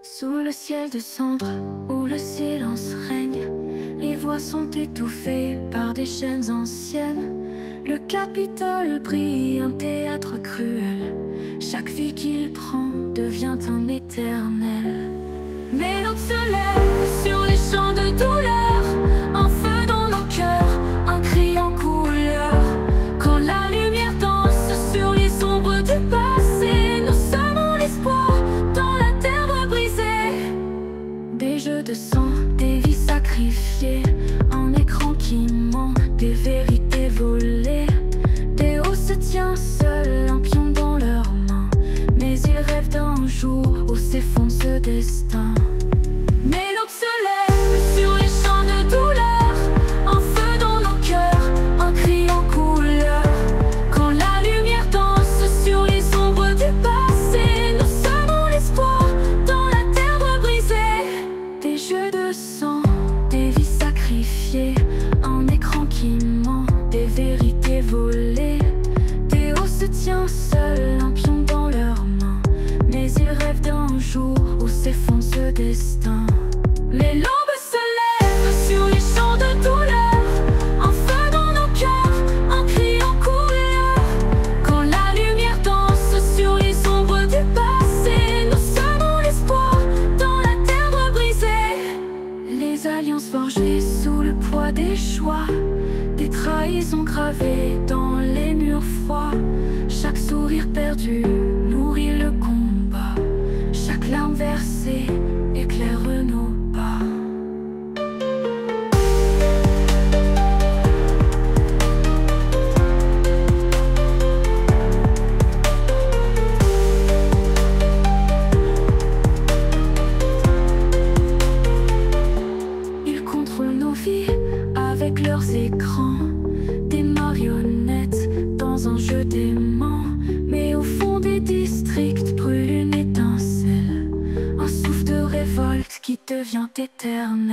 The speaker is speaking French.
Sous le ciel de cendres, où le silence règne, les voix sont étouffées par des chaînes anciennes. Le Capitole brille, un théâtre cruel. Chaque vie qu'il prend devient un éternel. Mais l'aube se lève sur les champs de douleur, un feu dans nos cœurs, un cri en couleur. Quand la lumière danse sur les ombres du passé, nous semons l'espoir dans la terre brisée. Des jeux de sang, des vies sacrifiées, un écran qui ment, des vérités volées. Théo se tient seul, un pion dans leurs mains, mais il rêve d'un jour où s'effondre ce destin. Mais l'aube se lève sur les champs de douleur, un feu dans nos cœurs, un cri en couleur. Quand la lumière danse sur les ombres du passé, nous semons l'espoir dans la terre brisée. Des jeux de sang, des vies sacrifiées, un écran qui ment, des vérités volées. Théo se tient seul, un pion dans leurs mains, mais il rêve d'un jour où s'effondre ce destin. Mais l'aube se lève sur les champs de douleur, un feu dans nos cœurs, un cri en couleur. Quand la lumière danse sur les ombres du passé, nous semons l'espoir dans la terre brisée. Les alliances forgées sous le poids des choix, des trahisons gravées dans les murs froids. Chaque sourire perdu nourrit le combat, chaque larme versée éclaire nos pas. Ils contrôlent nos vies avec leurs écrans, des marionnettes dans un jeu dément. Mais au fond des districts brûle une étincelle, un souffle de révolte qui devient éternel.